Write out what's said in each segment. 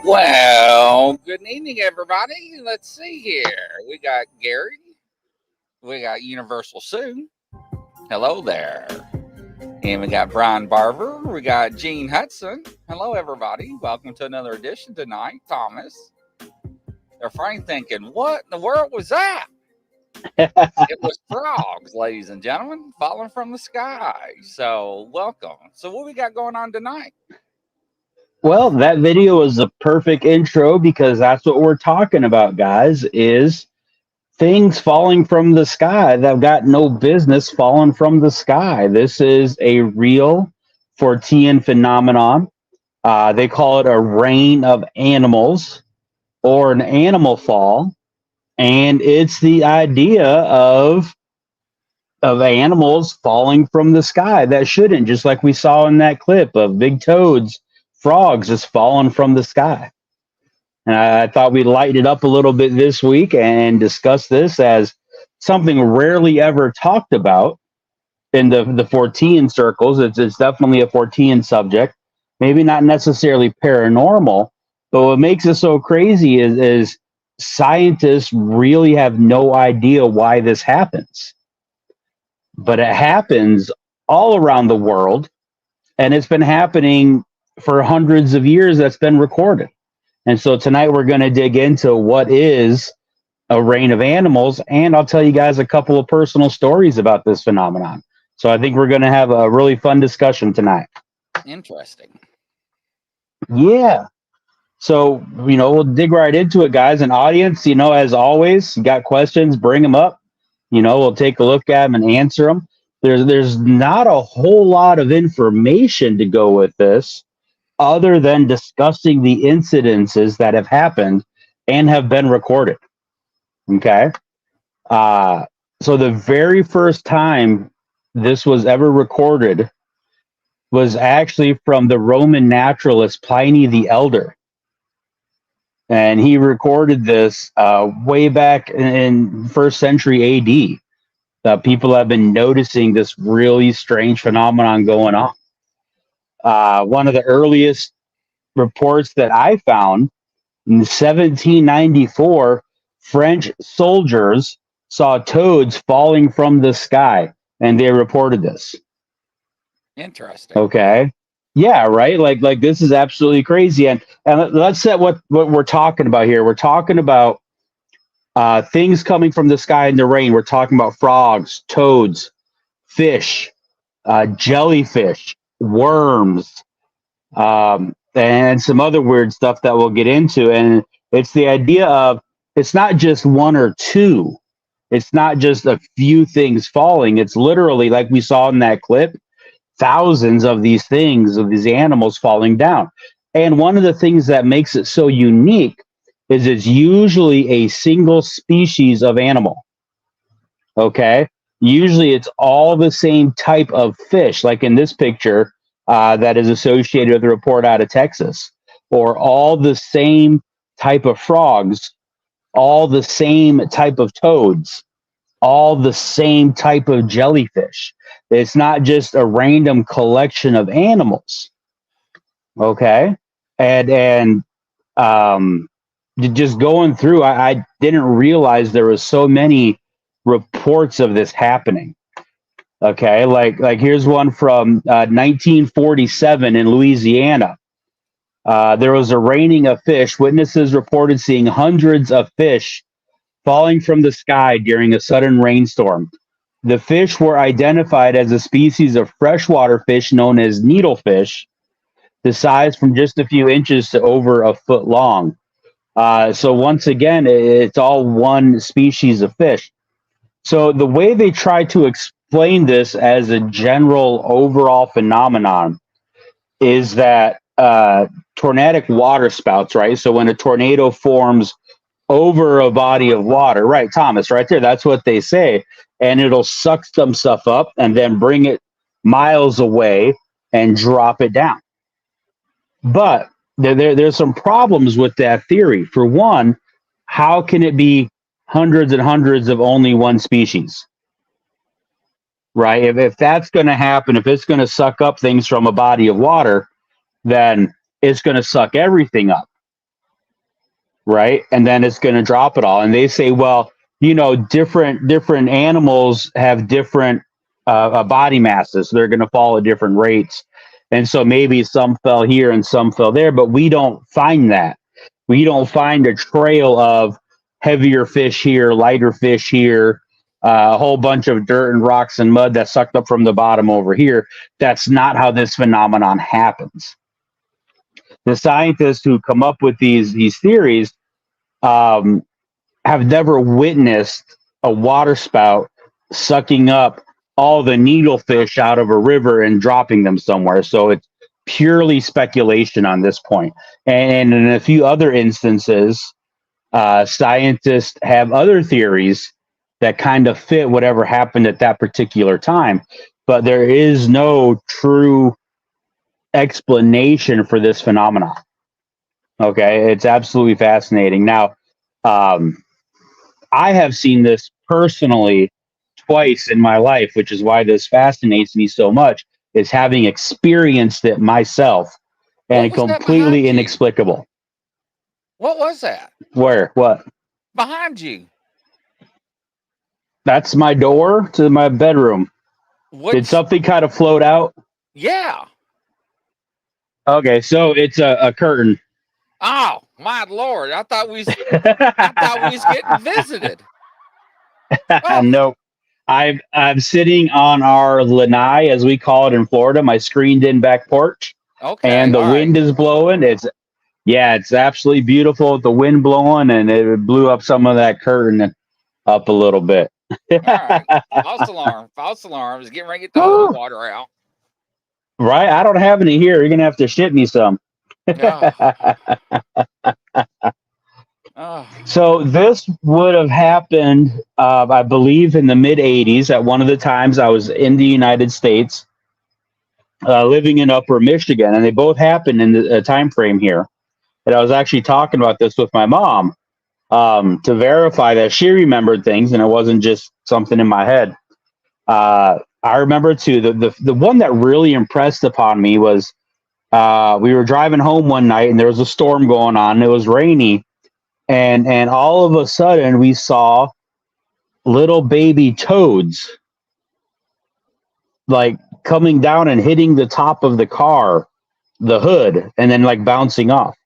Well, good evening, everybody. Let's see here. We got Gary. We got Universal Sue. Hello there. And we got Brian Barber. We got Gene Hudson. Hello, everybody. Welcome to another edition tonight. Thomas. They're probably thinking, what in the world was that? It was frogs, ladies and gentlemen, falling from the sky. So, welcome. So, what we got going on tonight? Well, that video is the perfect intro because that's what we're talking about, guys, is things falling from the sky that have got no business falling from the sky. This is a real Fortean phenomenon. They call it a rain of animals or an animal fall. And it's the idea of animals falling from the sky that shouldn't, just like we saw in that clip of big toads, frogs just falling from the sky. And I thought we'd lighten it up a little bit this week and discuss this as something rarely ever talked about in the Fortean circles. It's definitely a Fortean subject, maybe not necessarily paranormal, but what makes it so crazy is scientists really have no idea why this happens. But it happens all around the world, and it's been happening for hundreds of years. That's been recorded. And so tonight we're going to dig into what is a rain of animals, and I'll tell you guys a couple of personal stories about this phenomenon. So I think we're going to have a really fun discussion tonight. Interesting. Yeah. So, we'll dig right into it, guys. And audience, as always, you got questions, bring them up. We'll take a look at them and answer them. There's not a whole lot of information to go with this other than discussing the incidences that have happened and have been recorded. Okay? So the very first time this was ever recorded was actually from the Roman naturalist Pliny the Elder. And he recorded this way back in first century AD. People have been noticing this really strange phenomenon going on. One of the earliest reports that I found in 1794, French soldiers saw toads falling from the sky, and they reported this. Interesting. Okay. Yeah, right. Like this is absolutely crazy. And let's set what we're talking about here. We're talking about things coming from the sky in the rain. We're talking about frogs, toads, fish, jellyfish, worms, and some other weird stuff that we'll get into. And it's the idea of it's not just one or two. It's not just a few things falling. It's literally, like we saw in that clip, thousands of these things, of these animals falling down. And one of the things that makes it so unique is it's usually a single species of animal. Okay? Usually it's all the same type of fish, like in this picture that is associated with the report out of Texas, or all the same type of frogs, all the same type of toads, all the same type of jellyfish. It's not just a random collection of animals. Okay? And just going through, I didn't realize there was so many reports of this happening. Okay, like here's one from 1947 in Louisiana. There was a raining of fish. Witnesses reported seeing hundreds of fish falling from the sky during a sudden rainstorm. The fish were identified as a species of freshwater fish known as needlefish, the size from just a few inches to over a foot long. So once again, it's all one species of fish. So the way they try to explain this as a general overall phenomenon is that tornadic water spouts, right? So when a tornado forms over a body of water, right, Thomas, right there, that's what they say. And it'll suck some stuff up and then bring it miles away and drop it down. But there's some problems with that theory. For one, how can it be hundreds and hundreds of only one species? Right? If that's going to happen, if it's going to suck up things from a body of water, then it's going to suck everything up. right? And then it's going to drop it all. And they say, well, different animals have different body masses. So they're going to fall at different rates. And so maybe some fell here and some fell there, but we don't find that. We don't find a trail of heavier fish here, lighter fish here, a whole bunch of dirt and rocks and mud that's sucked up from the bottom over here. That's not how this phenomenon happens. The scientists who come up with these theories have never witnessed a water spout sucking up all the needlefish out of a river and dropping them somewhere. So it's purely speculation on this point. And in a few other instances, scientists have other theories that kind of fit whatever happened at that particular time. But there is no true explanation for this phenomenon. Okay, it's absolutely fascinating. Now, I have seen this personally twice in my life, which is why this fascinates me so much, is having experienced it myself, and completely inexplicable. What was that? Where? What? Behind you. That's my door to my bedroom. Did something kind of float out? Yeah. Okay, so it's a curtain. Oh, my Lord. I thought we was getting visited. Oh. Nope. I'm sitting on our lanai, as we call it in Florida, my screened-in back porch. Okay. And the wind is blowing. It's absolutely beautiful. The wind blowing, and it blew up some of that curtain up a little bit. All right. False alarm. False alarm. It's getting ready to get the whole water out. Right? I don't have any here. You're going to have to ship me some. Oh. So this would have happened, I believe, in the mid-'80s. At one of the times I was in the United States, living in Upper Michigan, and they both happened in the time frame here. And I was actually talking about this with my mom to verify that she remembered things, and it wasn't just something in my head. I remember too, the one that really impressed upon me was we were driving home one night, and there was a storm going on. And it was rainy. And all of a sudden we saw little baby toads like coming down and hitting the top of the car, the hood, and then like bouncing off.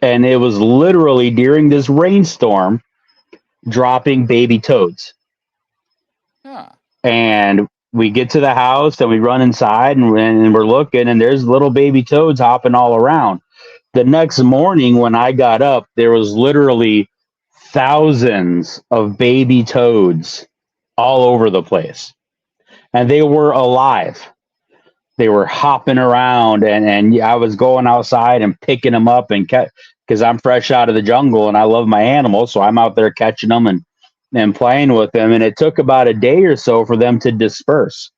And it was literally during this rainstorm dropping baby toads. Huh. And we get to the house and we run inside and we're looking, and there's little baby toads hopping all around. The next morning when I got up, there was literally thousands of baby toads all over the place. And they were alive. They were hopping around, and I was going outside and picking them up and because I'm fresh out of the jungle and I love my animals. So I'm out there catching them and playing with them. And it took about a day or so for them to disperse.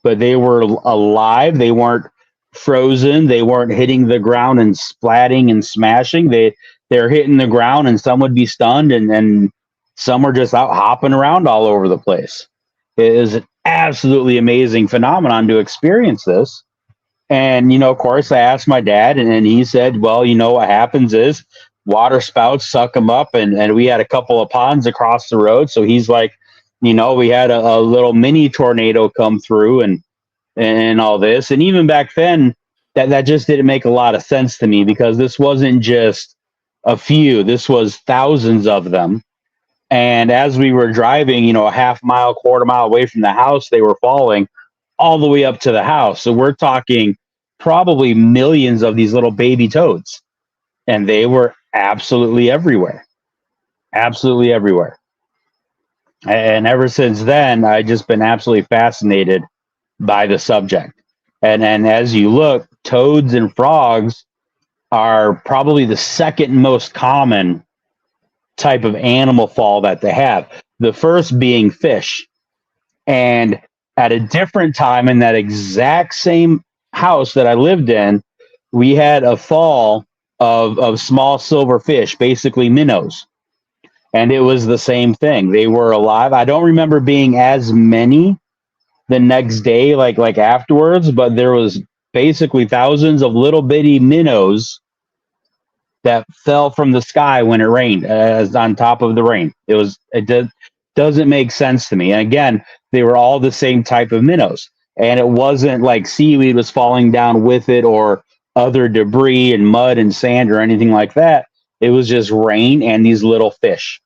But they were alive. They weren't frozen. They weren't hitting the ground and splatting and smashing. They're hitting the ground, and some would be stunned, and some were just out hopping around all over the place. It is an absolutely amazing phenomenon to experience this. And, of course, I asked my dad, and he said, well, what happens is water spouts suck them up, and we had a couple of ponds across the road. So he's like, we had a little mini tornado come through and all this. And even back then, that just didn't make a lot of sense to me, because this wasn't just a few. This was thousands of them. And as we were driving, a half mile, quarter mile away from the house, they were falling all the way up to the house. So we're talking probably millions of these little baby toads. And they were absolutely everywhere. Absolutely everywhere. And ever since then, I've just been absolutely fascinated by the subject. And as you look, toads and frogs are probably the second most common type of animal fall that they have. The first being fish. And at a different time in that exact same house that I lived in, we had a fall of small silver fish, basically minnows. And it was the same thing. They were alive. I don't remember being as many the next day, like afterwards, but there was basically thousands of little bitty minnows that fell from the sky when it rained, as on top of the rain. Doesn't make sense to me. And again, they were all the same type of minnows, and it wasn't like seaweed was falling down with it or other debris and mud and sand or anything like that. It was just rain and these little fish.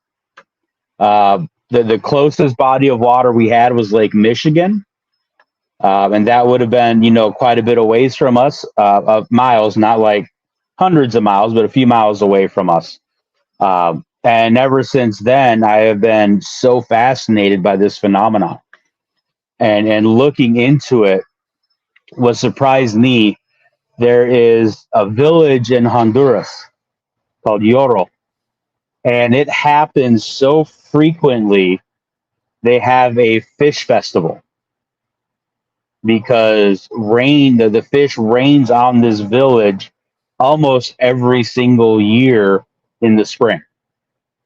The closest body of water we had was Lake Michigan, and that would have been, quite a bit of ways from us, of miles, not like hundreds of miles, but a few miles away from us. And ever since then, I have been so fascinated by this phenomenon, and looking into it. What surprised me, there is a village in Honduras called Yoro, and it happens so frequently. They have a fish festival because the fish rains on this village almost every single year in the spring.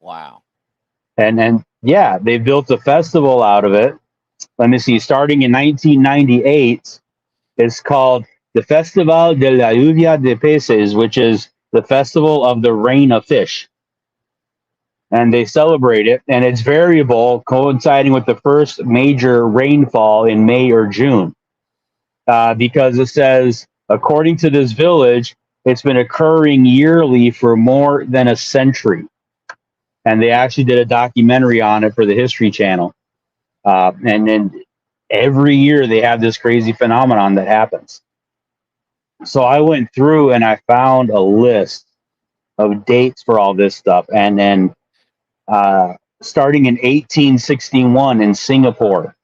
Wow. And yeah, they built a festival out of it. Let me see, starting in 1998, it's called the Festival de la Lluvia de Peces, which is the festival of the rain of fish. And they celebrate it, and it's variable, coinciding with the first major rainfall in May or June. Because it says, according to this village, it's been occurring yearly for more than a century. And they actually did a documentary on it for the History Channel. And then every year they have this crazy phenomenon that happens. So I went through and I found a list of dates for all this stuff. And then starting in 1861 in Singapore,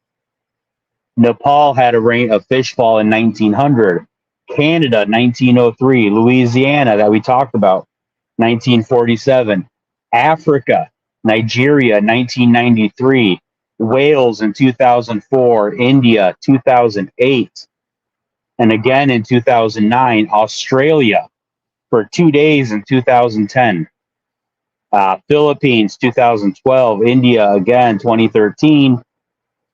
Nepal had a fish fall in 1900, Canada 1903, Louisiana that we talked about 1947, Africa, Nigeria 1993, Wales in 2004, India 2008, and again in 2009, Australia for 2 days in 2010. Philippines 2012, India again 2013,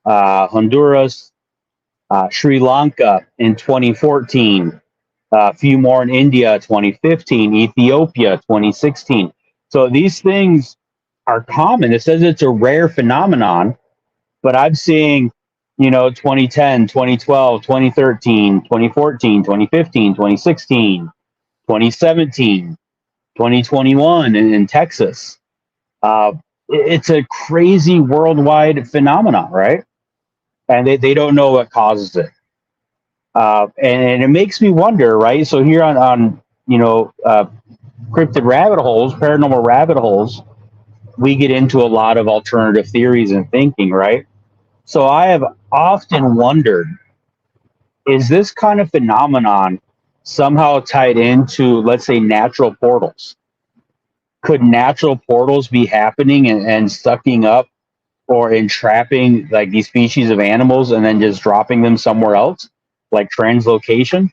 Honduras, Sri Lanka in 2014, a few more in India 2015, Ethiopia 2016. So these things are common. It says it's a rare phenomenon, but I'm seeing, 2010, 2012, 2013, 2014, 2015, 2016, 2017. 2021 in Texas. It's a crazy worldwide phenomenon, right? And they don't know what causes it. And it makes me wonder, right? So here on cryptid rabbit holes, paranormal rabbit holes, we get into a lot of alternative theories and thinking, right? So I have often wondered, is this kind of phenomenon somehow tied into, let's say, natural portals? Could natural portals be happening and sucking up or entrapping like these species of animals and then just dropping them somewhere else, like translocation?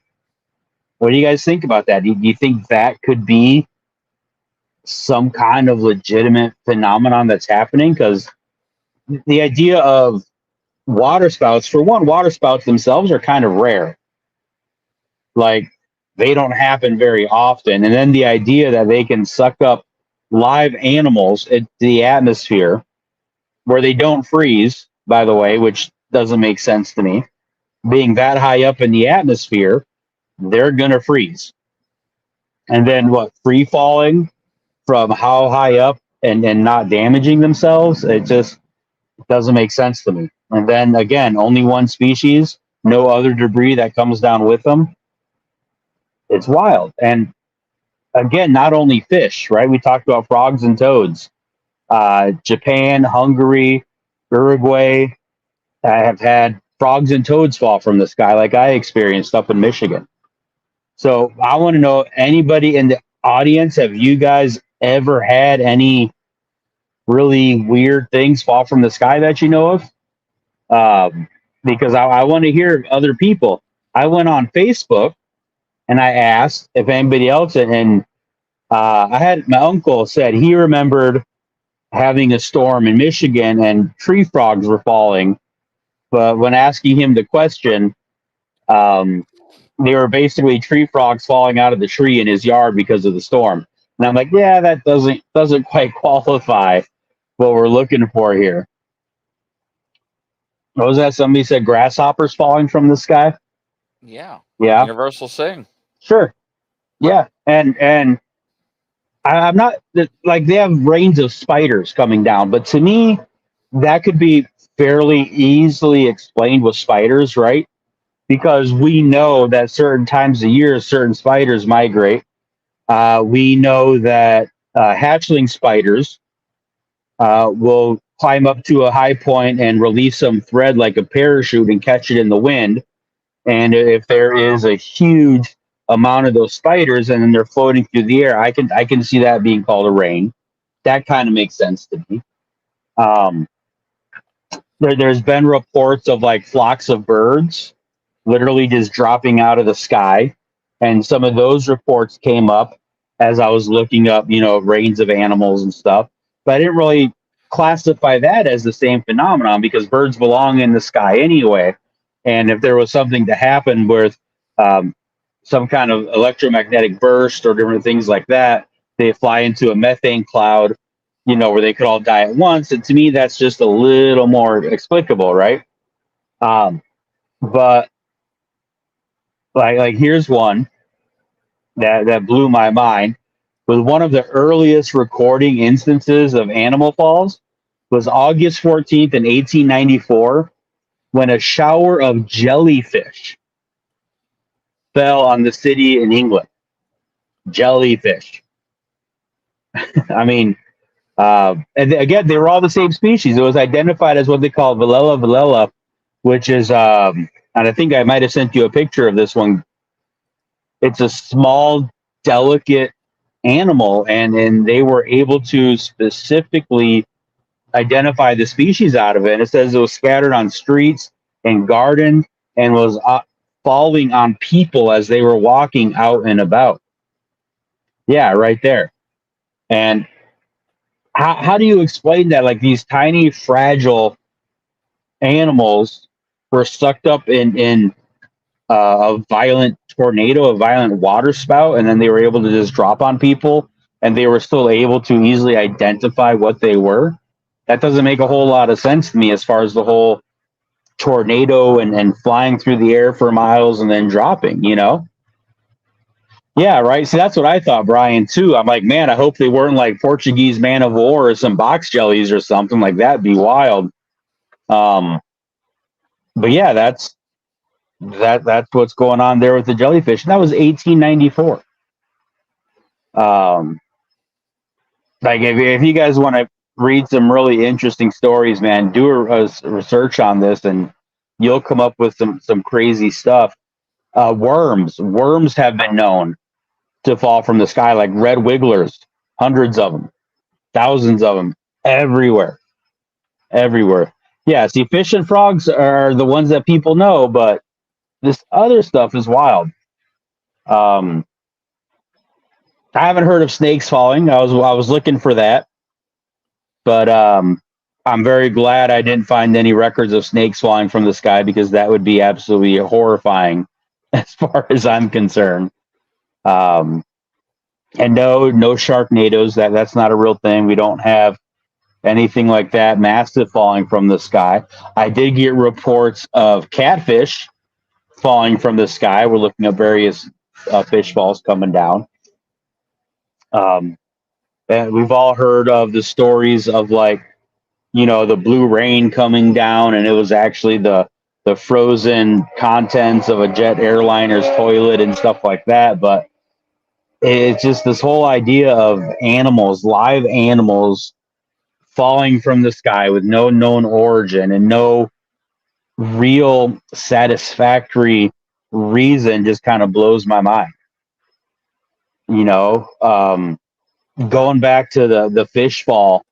What do you guys think about that? Do you think that could be some kind of legitimate phenomenon that's happening? Because the idea of water spouts, for one, water spouts themselves are kind of rare. Like, they don't happen very often. And then the idea that they can suck up live animals into the atmosphere where they don't freeze, by the way, which doesn't make sense to me. Being that high up in the atmosphere, they're going to freeze. And then what, free falling from how high up and not damaging themselves? It just doesn't make sense to me. And then again, only one species, no other debris that comes down with them. It's wild. And again, not only fish, right? We talked about frogs and toads. Japan, Hungary, Uruguay have had frogs and toads fall from the sky like I experienced up in Michigan. So I want to know, anybody in the audience, have you guys ever had any really weird things fall from the sky that you know of? Because I want to hear other people. I went on Facebook and I asked if anybody else, and I had my uncle said he remembered having a storm in Michigan and tree frogs were falling. But when asking him the question, they were basically tree frogs falling out of the tree in his yard because of the storm. And I'm like, yeah, that doesn't quite qualify what we're looking for here. What was that? Somebody said grasshoppers falling from the sky. Yeah. Yeah, Universal Sing. sure. Yeah, and I'm not like they have rains of spiders coming down, but to me, that could be fairly easily explained with spiders, right? Because we know that certain times of year, certain spiders migrate. We know that hatchling spiders will climb up to a high point and release some thread like a parachute and catch it in the wind. And if there is a huge amount of those spiders and then they're floating through the air, I can see that being called a rain. That kind of makes sense to me. Um, there's been reports of like flocks of birds literally just dropping out of the sky, and some of those reports came up as I was looking up, rains of animals and stuff. But I didn't really classify that as the same phenomenon because birds belong in the sky anyway. And if there was something to happen with um, some kind of electromagnetic burst or different things like that, they fly into a methane cloud, where they could all die at once. And to me, that's just a little more explicable, right? Um, but like here's one that blew my mind. Was one of the earliest recording instances of animal falls was August 14th in 1894 when a shower of jellyfish fell on the city in England. Jellyfish. I mean, and again, they were all the same species. It was identified as what they call Villela villela, which is, and I think I might have sent you a picture of this one. It's a small, delicate animal, and they were able to specifically identify the species out of it. And it says it was scattered on streets and gardens and was falling on people as they were walking out and about. Yeah, right there. And how do you explain that? Like these tiny, fragile animals were sucked up in a violent tornado, a violent water spout, and then they were able to just drop on people, and they were still able to easily identify what they were. That doesn't make a whole lot of sense to me as far as the whole tornado and flying through the air for miles and then dropping. Yeah, right. See, that's what I thought, Brian, too. I'm like, man, I hope they weren't like Portuguese man of war or some box jellies or something like that. Be wild. Um, but yeah, that's what's going on there with the jellyfish. And that was 1894. Um, like if you guys want to read some really interesting stories, man, do a research on this, and you'll come up with some crazy stuff. Worms have been known to fall from the sky, like red wigglers, hundreds of them, thousands of them, everywhere. Yeah, see, fish and frogs are the ones that people know, but this other stuff is wild. Um, I haven't heard of snakes falling. I was looking for that, but I'm very glad I didn't find any records of snakes falling from the sky because that would be absolutely horrifying as far as I'm concerned. Um, and no Sharknadoes. That's not a real thing. We don't have anything like that massive falling from the sky. I did get reports of catfish falling from the sky. We're looking at various fish falls coming down. And we've all heard of the stories of like, the blue rain coming down, and it was actually the frozen contents of a jet airliner's toilet and stuff like that. But it's just this whole idea of animals, live animals, falling from the sky with no known origin and no real satisfactory reason just kind of blows my mind. You know, going back to the fish fall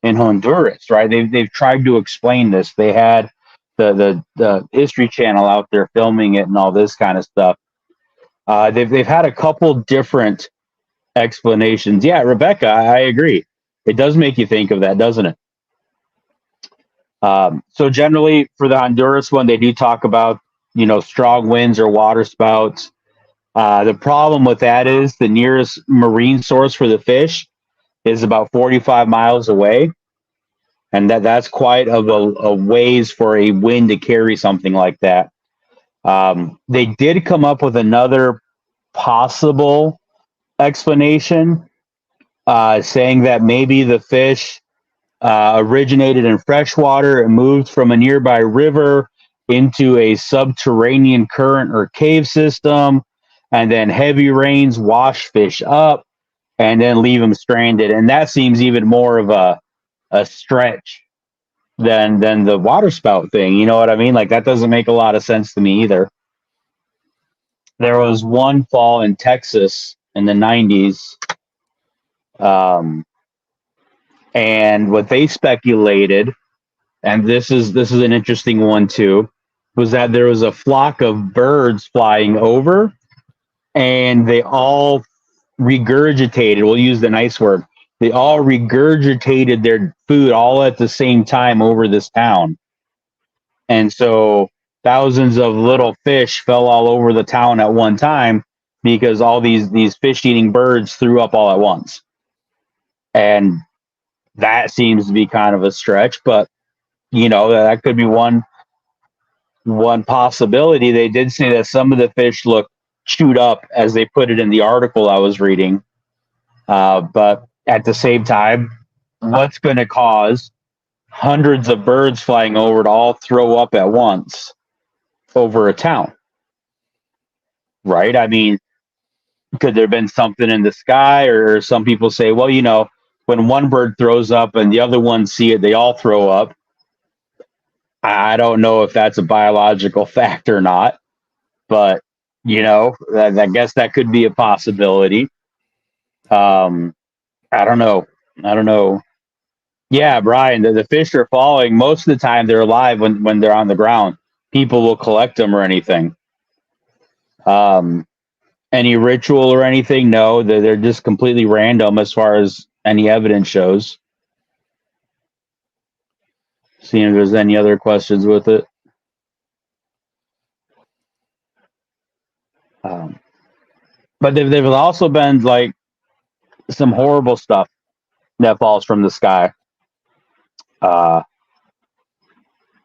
in Honduras, right? They've tried to explain this. They had the History Channel out there filming it and all this kind of stuff. They've had a couple different explanations. Yeah, Rebecca, I agree. It does make you think of that, doesn't it? So generally, for the Honduras one, they do talk about strong winds or water spouts. The problem with that is the nearest marine source for the fish is about 45 miles away, and that's quite of a ways for a wind to carry something like that. They did come up with another possible explanation, saying that maybe the fish originated in freshwater and moved from a nearby river into a subterranean current or cave system, and then heavy rains wash fish up and then leave them stranded. And that seems even more of a stretch than the water spout thing. You know what I mean? Like, that doesn't make a lot of sense to me either. There was one fall in Texas in the 90s, and what they speculated, and this is an interesting one too, was that there was a flock of birds flying over, and they all regurgitated. We'll use the nice word. They all regurgitated their food all at the same time over this town, and so thousands of little fish fell all over the town at one time because all these fish-eating birds threw up all at once. And that seems to be kind of a stretch, but that could be one possibility. They did say that some of the fish look chewed up, as they put it in the article I was reading. But at the same time, what's going to cause hundreds of birds flying over to all throw up at once over a town? Right? I mean, could there have been something in the sky? Or some people say, well, when one bird throws up and the other ones see it, they all throw up. I don't know if that's a biological fact or not, but I guess that could be a possibility. I don't know. Yeah, Brian, the fish are falling. Most of the time they're alive when they're on the ground. People will collect them or anything. Any ritual or anything? No, they're just completely random as far as any evidence shows. Seeing if there's any other questions with it. But there've also been like some horrible stuff that falls from the sky. We're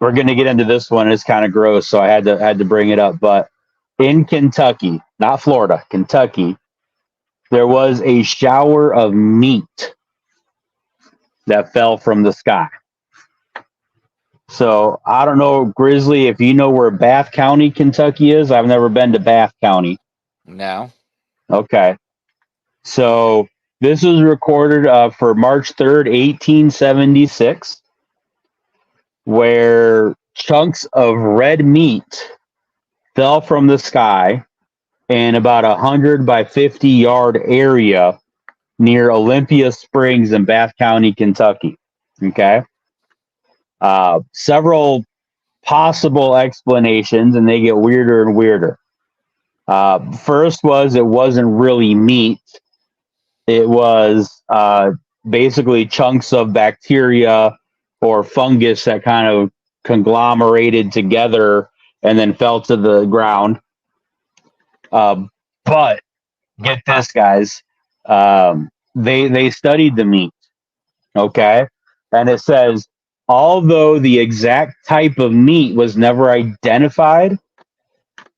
going to get into this one. It's kind of gross, so I had to bring it up. But in Kentucky, not Florida, Kentucky, there was a shower of meat that fell from the sky. So I don't know, Grizzly, if you know where Bath County, Kentucky is. I've never been to Bath County. No. Okay. So this was recorded for March 3rd, 1876, where chunks of red meat fell from the sky in about 100 by 50 yard area near Olympia Springs in Bath County, Kentucky. Okay. Several possible explanations, and they get weirder and weirder. First was it wasn't really meat. It was basically chunks of bacteria or fungus that kind of conglomerated together and then fell to the ground. But get this, guys. They studied the meat. Okay. And it says, although the exact type of meat was never identified,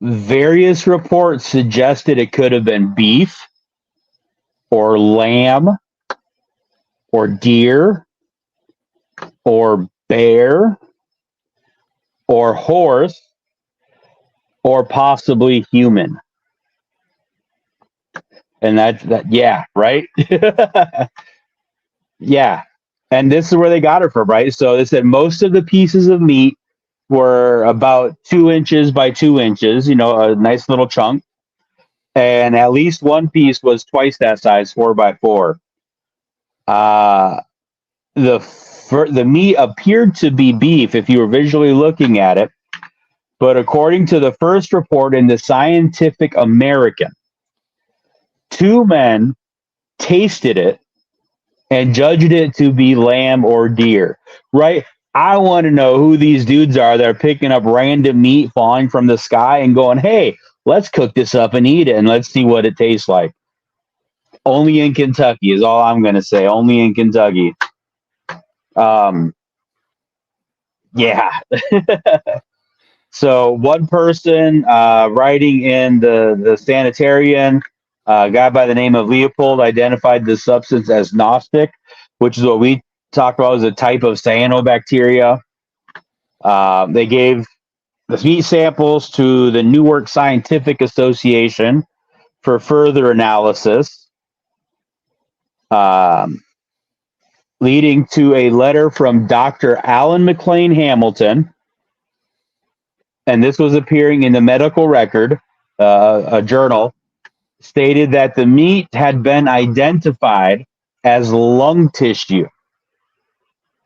various reports suggested it could have been beef or lamb or deer or bear or horse or possibly human. And that yeah, right? Yeah. And this is where they got it from, right? So they said most of the pieces of meat were about 2 inches by 2 inches, a nice little chunk. And at least one piece was twice that size, 4 by 4. The meat appeared to be beef if you were visually looking at it. But according to the first report in the Scientific American, 2 men tasted it and judged it to be lamb or deer, right? I want to know who these dudes are that are picking up random meat falling from the sky and going, hey, let's cook this up and eat it and let's see what it tastes like. Only in Kentucky is all I'm going to say. Only in Kentucky. Yeah. So one person writing in the sanitarian, a guy by the name of Leopold, identified the substance as Gnostic, which is what we talked about as a type of cyanobacteria. They gave the meat samples to the Newark Scientific Association for further analysis, leading to a letter from Dr. Alan McLean Hamilton. And this was appearing in the medical record, a journal, stated that the meat had been identified as lung tissue,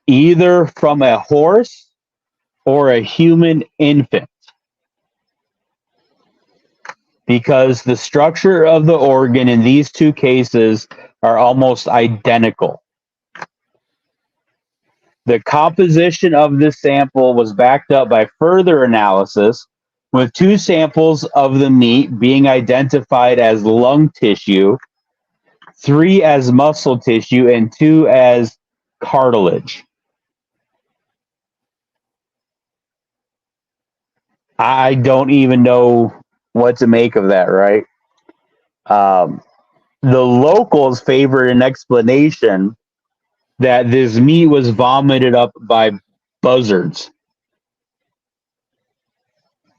either from a horse or a human infant, because the structure of the organ in these two cases are almost identical. The composition of this sample was backed up by further analysis, with 2 samples of the meat being identified as lung tissue, 3 as muscle tissue, and 2 as cartilage. I don't even know what to make of that, right? The locals favored an explanation that this meat was vomited up by buzzards.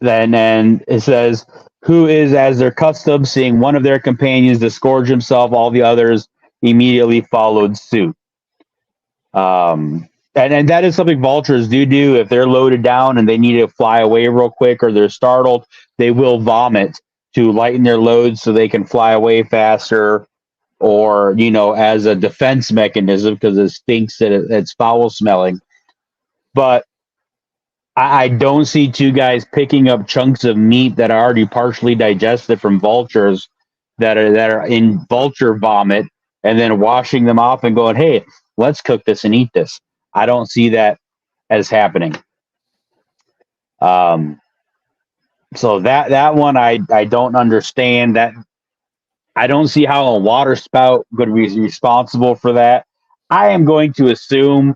Then it says, who is, as their custom, seeing one of their companions disgorge himself, all the others immediately followed suit. And that is something vultures do. If they're loaded down and they need to fly away real quick or they're startled, they will vomit to lighten their loads so they can fly away faster, or, as a defense mechanism because it stinks that it's foul smelling. But I don't see 2 guys picking up chunks of meat that are already partially digested from vultures that are in vulture vomit and then washing them off and going, hey, let's cook this and eat this. I don't see that as happening. So that one I don't understand. That I don't see how a water spout could be responsible for that. I am going to assume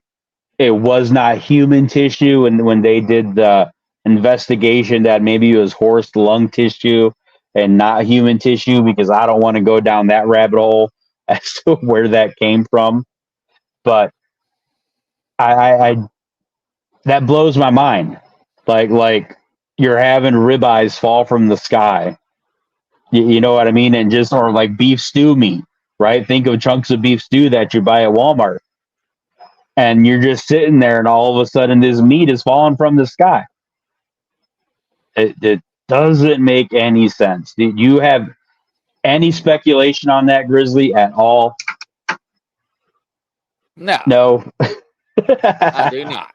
it was not human tissue, and when they did the investigation, that maybe it was horse lung tissue and not human tissue, because I don't want to go down that rabbit hole as to where that came from. But I that blows my mind. Like you're having ribeyes fall from the sky. You know what I mean? And just, or like beef stew meat, right? Think of chunks of beef stew that you buy at Walmart. And you're just sitting there and all of a sudden this meat is falling from the sky. It doesn't make any sense. Do you have any speculation on that, Grizzly, at all? No. I do not.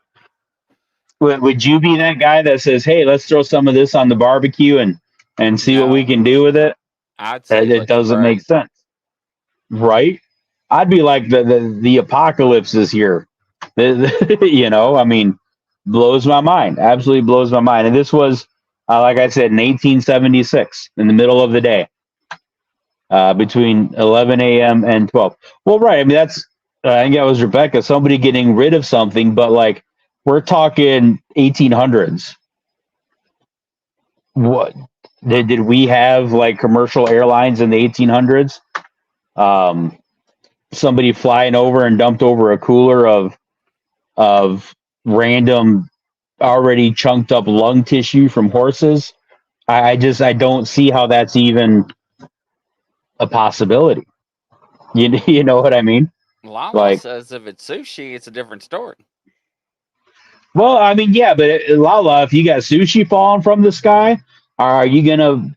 Would you be that guy that says, hey, let's throw some of this on the barbecue and see what we can do with it? I'd say it doesn't make sense. Right? I'd be like, the apocalypse is here. I mean, blows my mind. Absolutely blows my mind. And this was, like I said, in 1876, in the middle of the day, between 11 a.m. and 12. Well, right. I mean, that's, I think that was Rebecca, somebody getting rid of something, but like, we're talking 1800s. What did we have, like commercial airlines in the 1800s? Somebody flying over and dumped over a cooler of random already chunked up lung tissue from horses. I don't see how that's even a possibility. You know what I mean? Lala says if it's sushi, it's a different story. Well, I mean, yeah, but Lala, if you got sushi falling from the sky, are you gonna,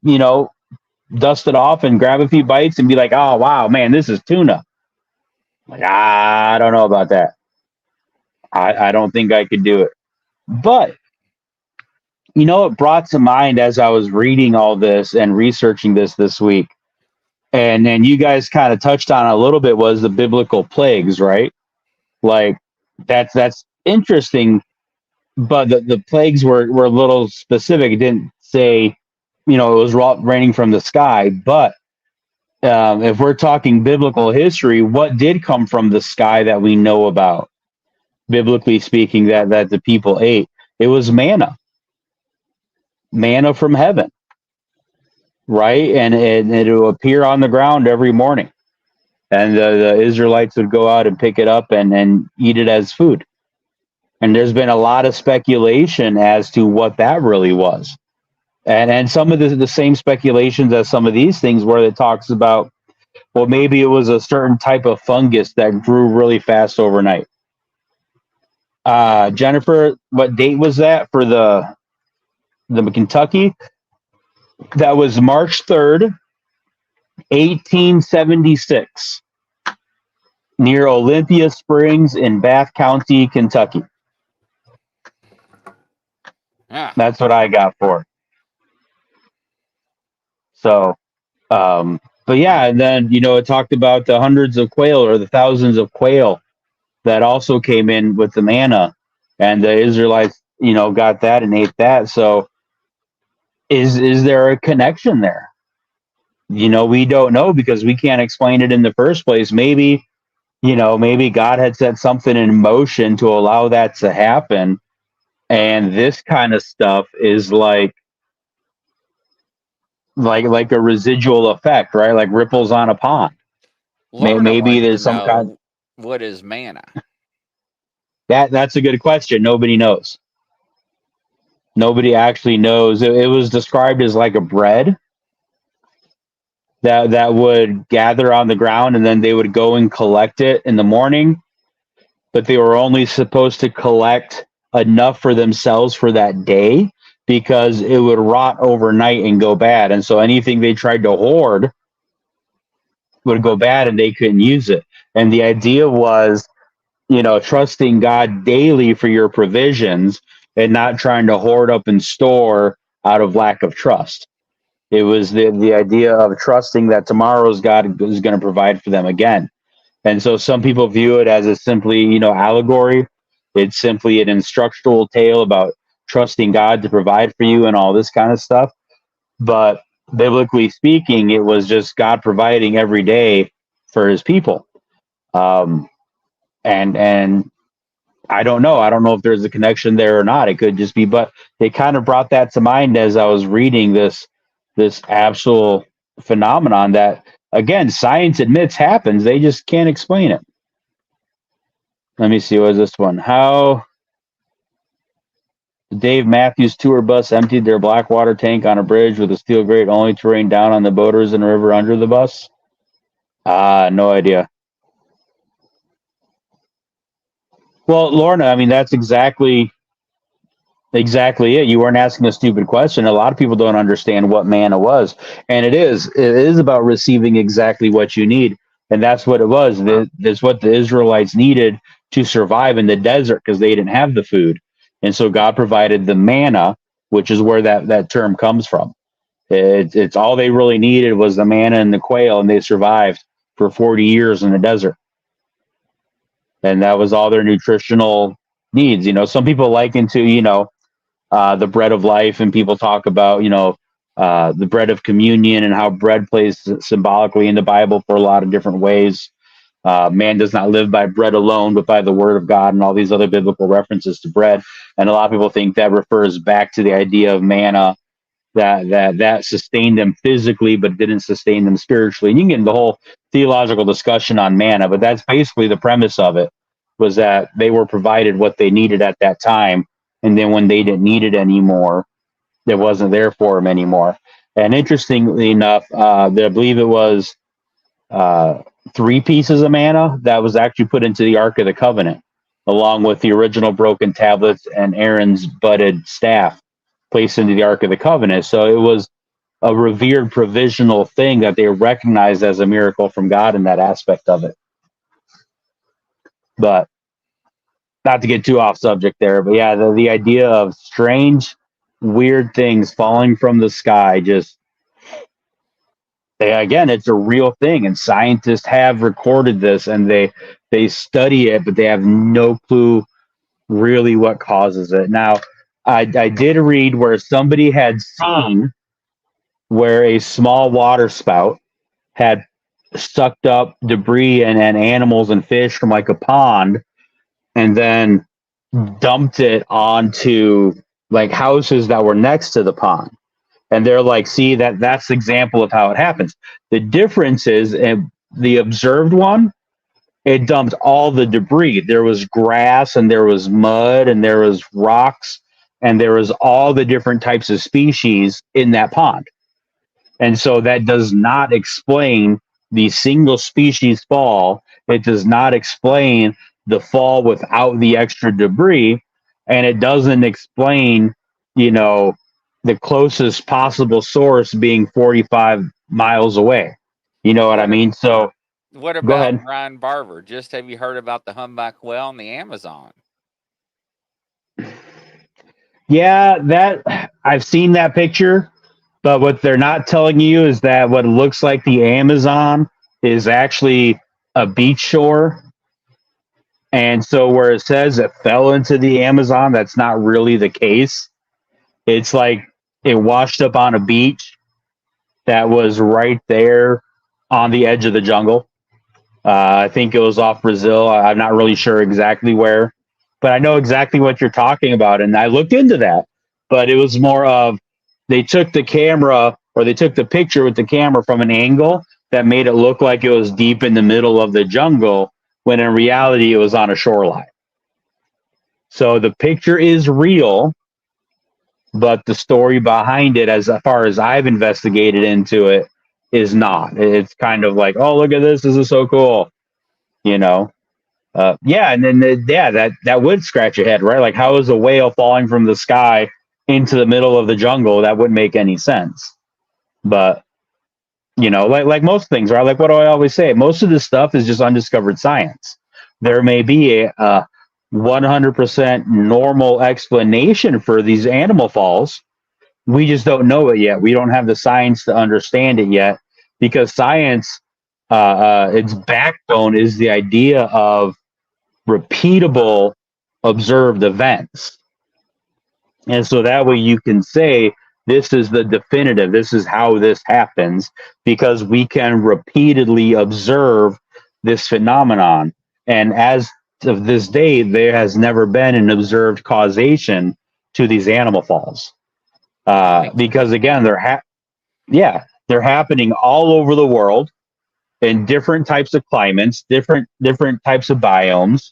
dust it off and grab a few bites and be like, oh wow, man, this is tuna? Like, I don't know about that. I don't think I could do it. But it brought to mind as I was reading all this and researching this week, and then you guys kind of touched on a little bit, was the biblical plagues, right? Like that's interesting, but the plagues were a little specific. It didn't say it was raining from the sky. But if we're talking biblical history, what did come from the sky that we know about, biblically speaking, that the people ate? It was manna from heaven, right? And it would appear on the ground every morning. And the Israelites would go out and pick it up and eat it as food. And there's been a lot of speculation as to what that really was. And some of the same speculations as some of these things where it talks about, well, maybe it was a certain type of fungus that grew really fast overnight. Jennifer, what date was that for the Kentucky? That was March 3rd, 1876, near Olympia Springs in Bath County, Kentucky. Yeah. That's what I got for it. So, but yeah, and then, it talked about the hundreds of quail or the thousands of quail that also came in with the manna, and the Israelites, got that and ate that. So is there a connection there? We don't know because we can't explain it in the first place. Maybe, maybe God had set something in motion to allow that to happen. And this kind of stuff is like a residual effect, right? Like ripples on a pond. Maybe there's some kind. What is manna? That's a good question. Nobody knows. Nobody actually knows. It was described as like a bread that would gather on the ground, and then they would go and collect it in the morning, but they were only supposed to collect enough for themselves for that day because it would rot overnight and go bad. And so anything they tried to hoard would go bad and they couldn't use it. And the idea was, trusting God daily for your provisions and not trying to hoard up and store out of lack of trust. It was the idea of trusting that tomorrow's God is going to provide for them again. And so some people view it as a simply, allegory. It's simply an instructional tale about trusting God to provide for you and all this kind of stuff. But biblically speaking, it was just God providing every day for his people. And I don't know. I don't know if there's a connection there or not. It could just be, but it kind of brought that to mind as I was reading this absolute phenomenon that, again, science admits happens. They just can't explain it. Let me see. What is this one? How Dave Matthews tour bus emptied their black water tank on a bridge with a steel grate only to rain down on the boaters in a river under the bus? No idea. Well, Lorna, I mean, that's exactly it. You weren't asking a stupid question. A lot of people don't understand what manna was, and it is about receiving exactly what you need, and that's what it was. That's what the Israelites needed to survive in the desert because they didn't have the food, and so God provided the manna, which is where that term comes from. It's all they really needed was the manna and the quail, and they survived for 40 years in the desert, and that was all their nutritional needs. Some people liken to the bread of life, and people talk about the bread of communion and how bread plays symbolically in the Bible for a lot of different ways. Man does not live by bread alone, but by the word of God, and all these other biblical references to bread. And a lot of people think that refers back to the idea of manna that sustained them physically, but didn't sustain them spiritually. And you can get into the whole theological discussion on manna, but that's basically the premise of it, was that they were provided what they needed at that time. And then when they didn't need it anymore, it wasn't there for them anymore. And interestingly enough, I believe it was 3 pieces of manna that was actually put into the Ark of the Covenant, along with the original broken tablets and Aaron's budded staff placed into the Ark of the Covenant. So it was a revered provisional thing that they recognized as a miracle from God in that aspect of it. But not to get too off subject there, but yeah, the idea of strange, weird things falling from the sky, again, it's a real thing, and scientists have recorded this, and they study it, but they have no clue really what causes it. Now, I did read where somebody had seen where a small water spout had sucked up debris and animals and fish from like a pond and then dumped it onto like houses that were next to the pond. And they're like, see, that's the example of how it happens. The difference is the observed one, it dumped all the debris. There was grass and there was mud and there was rocks and there was all the different types of species in that pond. And so that does not explain the single species fall. It does not explain the fall without the extra debris. And it doesn't explain, the closest possible source being 45 miles away. You know what I mean? So what go about ahead. Brian Barber? Just have you heard about the humpback whale in the Amazon? Yeah, that I've seen that picture, but what they're not telling you is that what looks like the Amazon is actually a beach shore. And so where it says it fell into the Amazon, that's not really the case. It's like it washed up on a beach that was right there on the edge of the jungle. I think it was off Brazil. I'm not really sure exactly where, but I know exactly what you're talking about. And I looked into that, but it was more of they took the camera or they took the picture with the camera from an angle that made it look like it was deep in the middle of the jungle when in reality it was on a shoreline. So the picture is real, but the story behind it, as far as I've investigated into it, is not. It's kind of like, oh, look at this. This is so cool. Yeah, and then that would scratch your head, right? Like, how is a whale falling from the sky into the middle of the jungle? That wouldn't make any sense. But like most things, right? Like what do I always say? Most of this stuff is just undiscovered science. There may be a 100% normal explanation for these animal falls. We just don't know it yet. We don't have the science to understand it yet, because science, its backbone is the idea of repeatable observed events. And so that way you can say, this is the definitive, this is how this happens, because we can repeatedly observe this phenomenon. And as of this day, there has never been an observed causation to these animal falls. Because again, they're happening all over the world in different types of climates, different types of biomes.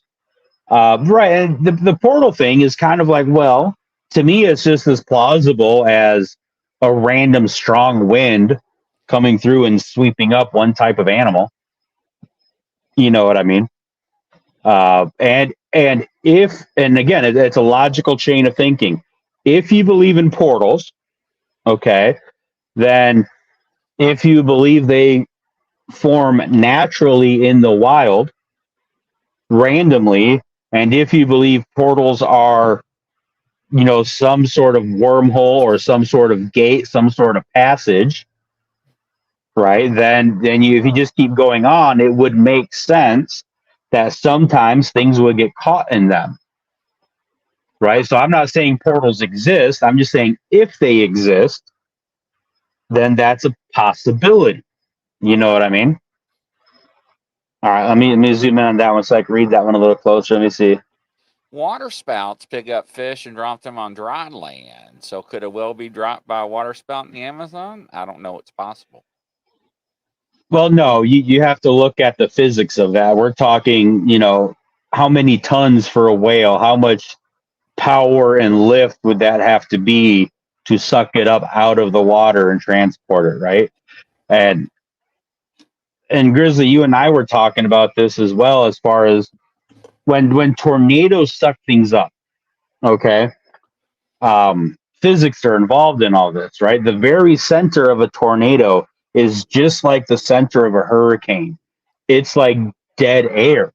Right. And the portal thing is kind of like, well, to me, it's just as plausible as a random strong wind coming through and sweeping up one type of animal. You know what I mean? And again, it's a logical chain of thinking. If you believe in portals, okay, then if you believe they form naturally in the wild, randomly, and if you believe portals are, some sort of wormhole or some sort of gate, some sort of passage, right? Then if you just keep going on, it would make sense that sometimes things would get caught in them, right? So I'm not saying portals exist. I'm just saying if they exist, then that's a possibility. You know what I mean? All right, let me zoom in on that one so I can read that one a little closer. Let me see. Water spouts pick up fish and drop them on dry land. So could a whale be dropped by a water spout in the Amazon? I don't know. It's possible. Well, no, you have to look at the physics of that. We're talking, how many tons for a whale? How much power and lift would that have to be to suck it up out of the water and transport it, right? And Grizzly, you and I were talking about this as well, as far as when tornadoes suck things up, okay? Physics are involved in all this, right? The very center of a tornado is just like the center of a hurricane. It's like dead air.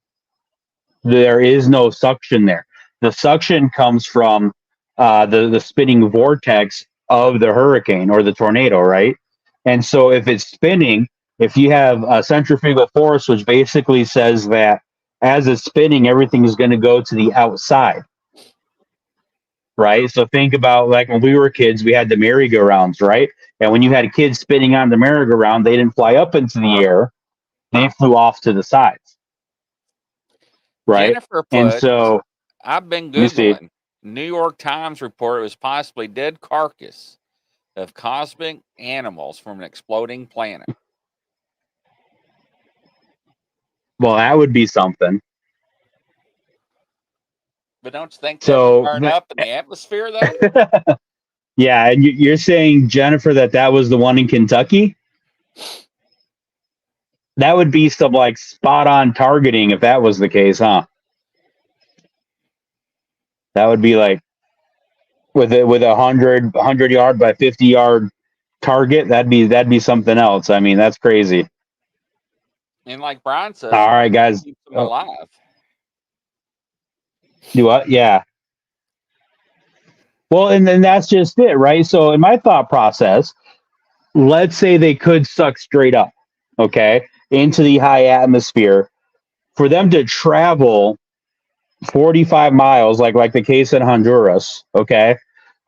There is no suction there. The suction comes from the spinning vortex of the hurricane or the tornado, right? And so if it's spinning, if you have a centrifugal force, which basically says that as it's spinning, everything is going to go to the outside. right? So think about like when we were kids, we had the merry-go-rounds, right? And when you had kids spinning on the merry-go-round, they didn't fly up into the air; they flew off to the sides, right? Jennifer And put, so, I've been let me see. Googling. New York Times report it was possibly dead carcass of cosmic animals from an exploding planet. Well, that would be something. But don't you think that would So, burn up in the atmosphere, though? yeah, and you're saying, Jennifer, that was the one in Kentucky? That would be some like spot on targeting if that was the case, huh? That would be like with a hundred yard by 50 yard target. That'd be something else. I mean, that's crazy. And like Brian says, All right, guys. keep them Oh, alive. do what? Yeah. Well, and then that's just it, right? So in my thought process, let's say they could suck straight up, okay, into the high atmosphere. For them to travel 45 miles, like the case in Honduras, okay,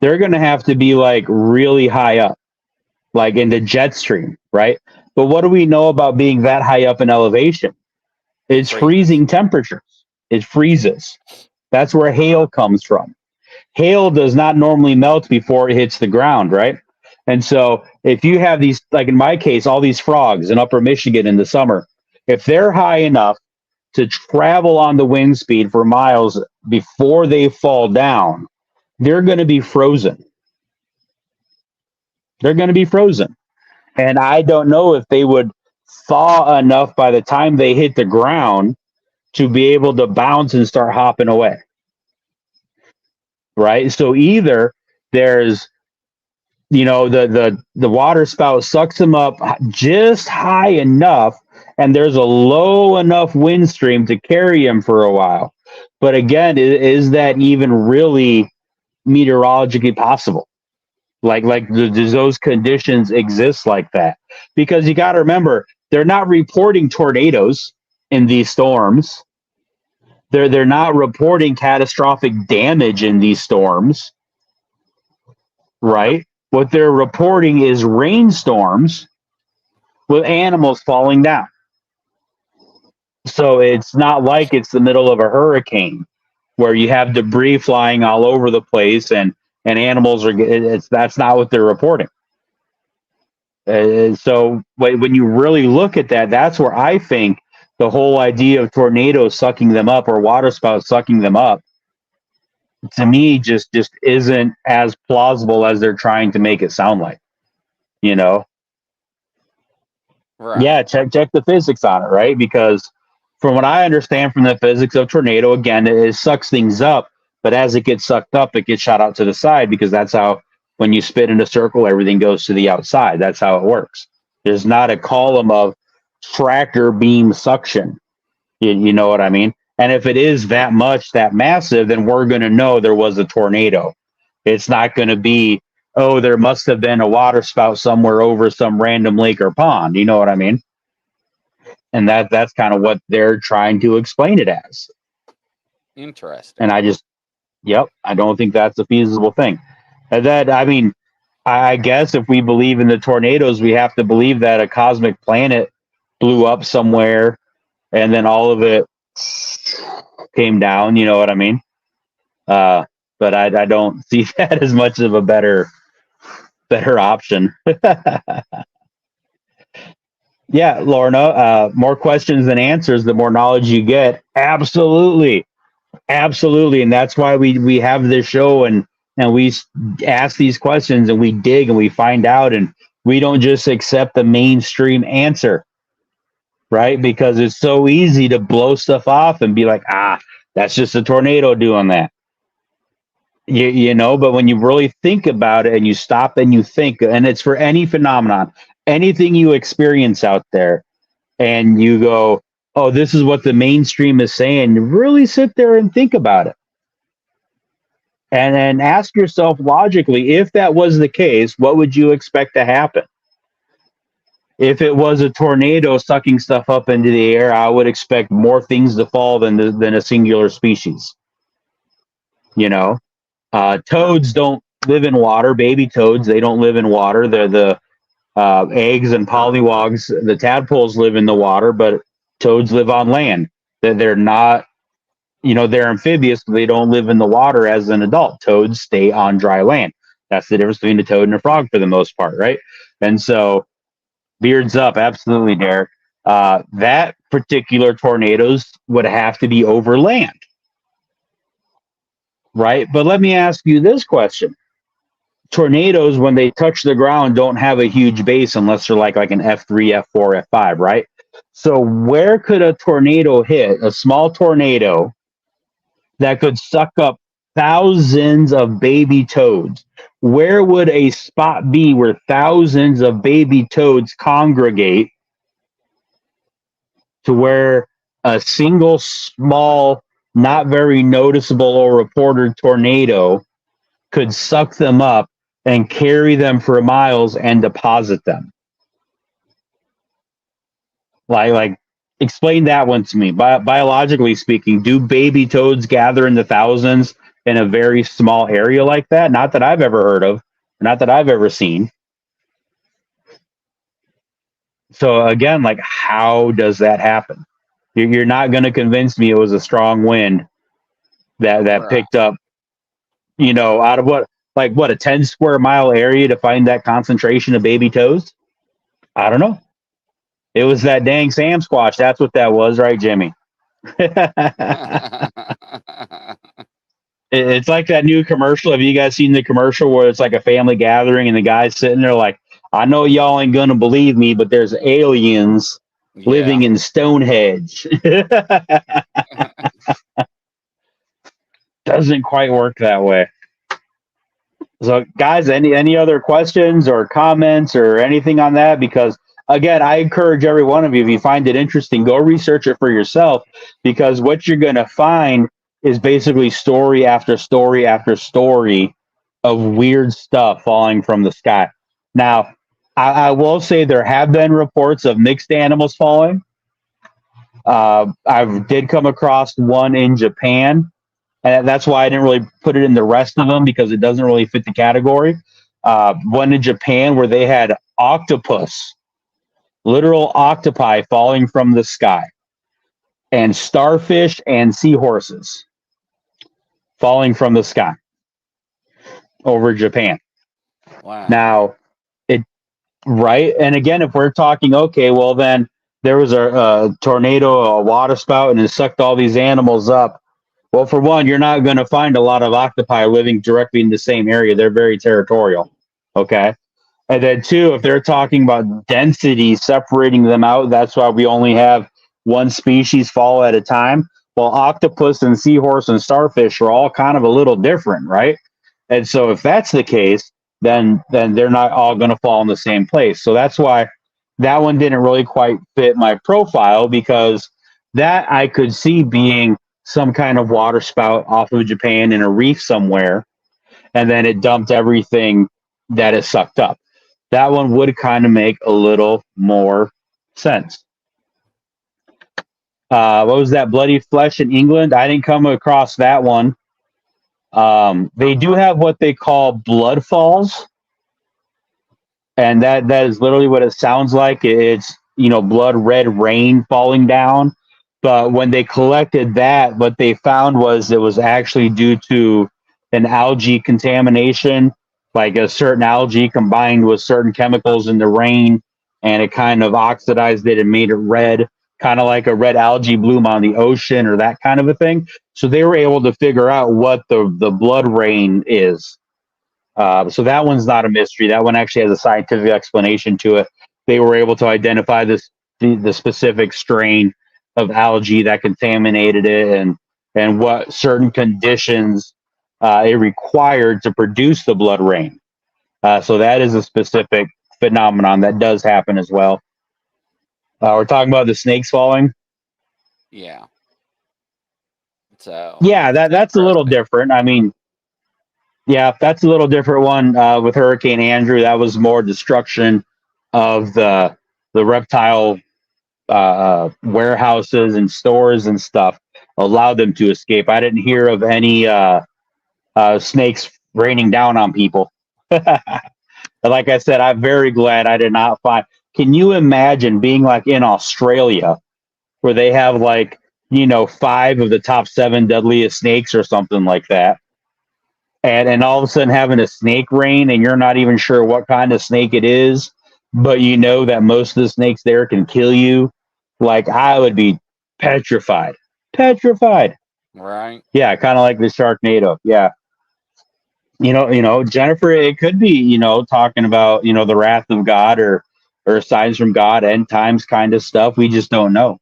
they're going to have to be like really high up, like in the jet stream, right? But what do we know about being that high up in elevation? It's Freezes. freezing temperatures. It freezes. That's where hail comes from. Hail does not normally melt before it hits the ground, right? And so if you have these, like in my case, all these frogs in upper Michigan in the summer, if they're high enough to travel on the wind speed for miles before they fall down, they're going to be frozen. They're going to be frozen. And I don't know if they would thaw enough by the time they hit the ground to be able to bounce and start hopping away. Right? So either there's the water spout sucks them up just high enough and there's a low enough wind stream to carry them for a while. But again, is that even really meteorologically possible? Like does those conditions exist like that? Because you got to remember, they're not reporting tornadoes in these storms. They're not reporting catastrophic damage in these storms, right? What they're reporting is rainstorms with animals falling down. So it's not like it's the middle of a hurricane where you have debris flying all over the place and animals are. That's not what they're reporting. So when you really look at that, that's where I think the whole idea of tornadoes sucking them up or water spouts sucking them up, to me, just isn't as plausible as they're trying to make it sound like. You know, Right. yeah, check the physics on it, right? Because from what I understand from the physics of tornado, again, it sucks things up, but as it gets sucked up, it gets shot out to the side because that's how when you spin in a circle, everything goes to the outside. That's how it works. There's not a column of tractor beam suction. You know what I mean? And if it is that much, that massive, then we're going to know there was a tornado. It's not going to be, oh, there must have been a water spout somewhere over some random lake or pond. You know what I mean? And that's kind of what they're trying to explain it as. Interesting. And I don't think that's a feasible thing. And that, I mean, I guess if we believe in the tornadoes, we have to believe that a cosmic planet blew up somewhere and then all of it came down. You know what I mean? But I don't see that as much of a better option. Yeah, Lorna, more questions than answers, the more knowledge you get. Absolutely. Absolutely. And that's why we have this show and we ask these questions and we dig and we find out and we don't just accept the mainstream answer, right? Because it's so easy to blow stuff off and be like, that's just a tornado doing that. You know, but when you really think about it and you stop and you think, and it's for any phenomenon, anything you experience out there, and you go, oh, this is what the mainstream is saying, you really sit there and think about it. And then ask yourself logically, if that was the case, what would you expect to happen? If it was a tornado sucking stuff up into the air, I would expect more things to fall than a singular species. You know, Toads don't live in water. Baby toads, they don't live in water. They're the eggs and polywogs. The tadpoles live in the water, but toads live on land. They're not, they're amphibious, but they don't live in the water as an adult. Toads stay on dry land. That's the difference between a toad and a frog for the most part, right? And so, beards up, absolutely, Derek. That particular tornadoes would have to be over land, right? But let me ask you this question. Tornadoes, when they touch the ground, don't have a huge base unless they're like an F3, F4, F5, right? So where could a tornado hit, a small tornado, that could suck up thousands of baby toads? Where would a spot be where thousands of baby toads congregate to where a single small, not very noticeable or reported tornado could suck them up and carry them for miles and deposit them? Like, explain that one to me. Biologically speaking, do baby toads gather in the thousands in a very small area like that? Not that I've ever heard of, not that I've ever seen. So again, like, how does that happen? You're not going to convince me it was a strong wind that Right. picked up, out of what a 10 square mile area to find that concentration of baby toads? I don't know. It was that dang Sam Squatch. That's what that was, right, Jimmy? It's like that new commercial. Have you guys seen the commercial where it's like a family gathering and the guy's sitting there like, I know y'all ain't going to believe me, but there's aliens living in Stonehenge. Doesn't quite work that way. So, guys, any other questions or comments or anything on that? Because, again, I encourage every one of you, if you find it interesting, go research it for yourself, because what you're going to find is basically story after story after story of weird stuff falling from the sky. Now, I will say there have been reports of mixed animals falling. I did come across one in Japan, and that's why I didn't really put it in the rest of them, because it doesn't really fit the category. One in Japan where they had octopus, literal octopi falling from the sky, and starfish and seahorses falling from the sky over Japan. Wow. Now, right? And again, if we're talking, okay, well, then there was a tornado, a water spout, and it sucked all these animals up. Well, for one, you're not going to find a lot of octopi living directly in the same area. They're very territorial. Okay. And then, two, if they're talking about density separating them out, that's why we only have one species fall at a time. Well, octopus and seahorse and starfish are all kind of a little different, right? And so, if that's the case, then they're not all going to fall in the same place. So that's why that one didn't really quite fit my profile, because that I could see being some kind of water spout off of Japan in a reef somewhere, and then it dumped everything that it sucked up. That one would kind of make a little more sense. What was that? Bloody Flesh in England? I didn't come across that one. They do have what they call blood falls, and that is literally what it sounds like. It's blood red rain falling down. But when they collected that, what they found was it was actually due to an algae contamination, like a certain algae combined with certain chemicals in the rain, and it kind of oxidized it and made it red, kind of like a red algae bloom on the ocean or that kind of a thing. So they were able to figure out what the blood rain is. So that one's not a mystery. That one actually has a scientific explanation to it. They were able to identify the specific strain of algae that contaminated it, and what certain conditions it required to produce the blood rain. So that is a specific phenomenon that does happen as well. We're talking about the snakes falling. Yeah. So yeah, that's a little different. I mean, yeah, that's a little different one with Hurricane Andrew. That was more destruction of the reptile warehouses and stores and stuff, allowed them to escape. I didn't hear of any snakes raining down on people. Like I said, I'm very glad I did not find. Can you imagine being like in Australia where they have like, 5 of the top 7 deadliest snakes or something like that? And all of a sudden having a snake rain and you're not even sure what kind of snake it is, but you know that most of the snakes there can kill you. Like I would be petrified. Petrified. Right. Yeah, kind of like the Sharknado. Yeah. Jennifer, it could be, talking about, the wrath of God or signs from God, end times kind of stuff. We just don't know.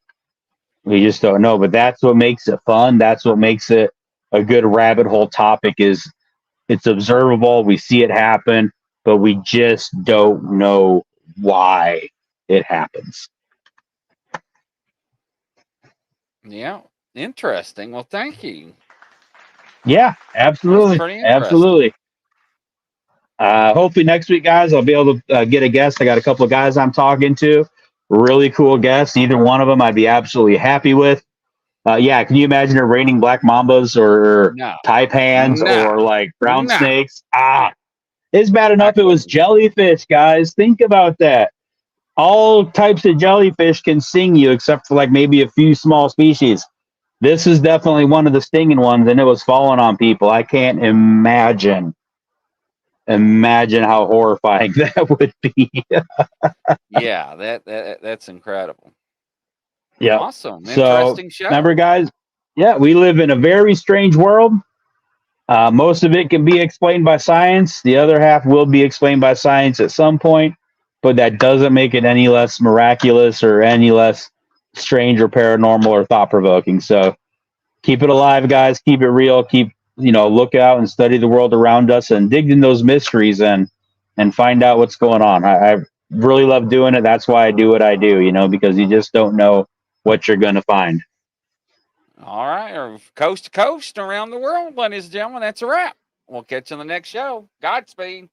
We just don't know. But that's what makes it fun. That's what makes it a good rabbit hole topic is it's observable. We see it happen, but we just don't know why it happens. Yeah. Interesting. Well, thank you. Yeah, absolutely. That's pretty interesting. Absolutely. Hopefully next week, guys, I'll be able to get a guest. I got a couple of guys I'm talking to. Really cool guests. Either one of them I'd be absolutely happy with. Yeah, can you imagine it raining black mambas or No. taipans No. or like ground No. snakes? It's bad enough it was jellyfish, guys. Think about that. All types of jellyfish can sting you except for like maybe a few small species. This is definitely one of the stinging ones, and it was falling on people. I can't imagine how horrifying that would be. Yeah, that's incredible. Yeah. Awesome. So Interesting show. remember, guys, yeah, we live in a very strange world. Most of it can be explained by science. The other half will be explained by science at some point, but that doesn't make it any less miraculous or any less strange or paranormal or thought provoking. So keep it alive, guys. Keep it real. Keep, look out and study the world around us and dig in those mysteries and find out what's going on. I really love doing it. That's why I do what I do, because you just don't know what you're going to find. All right. Or coast to coast around the world, ladies and gentlemen. That's a wrap. We'll catch you on the next show. Godspeed.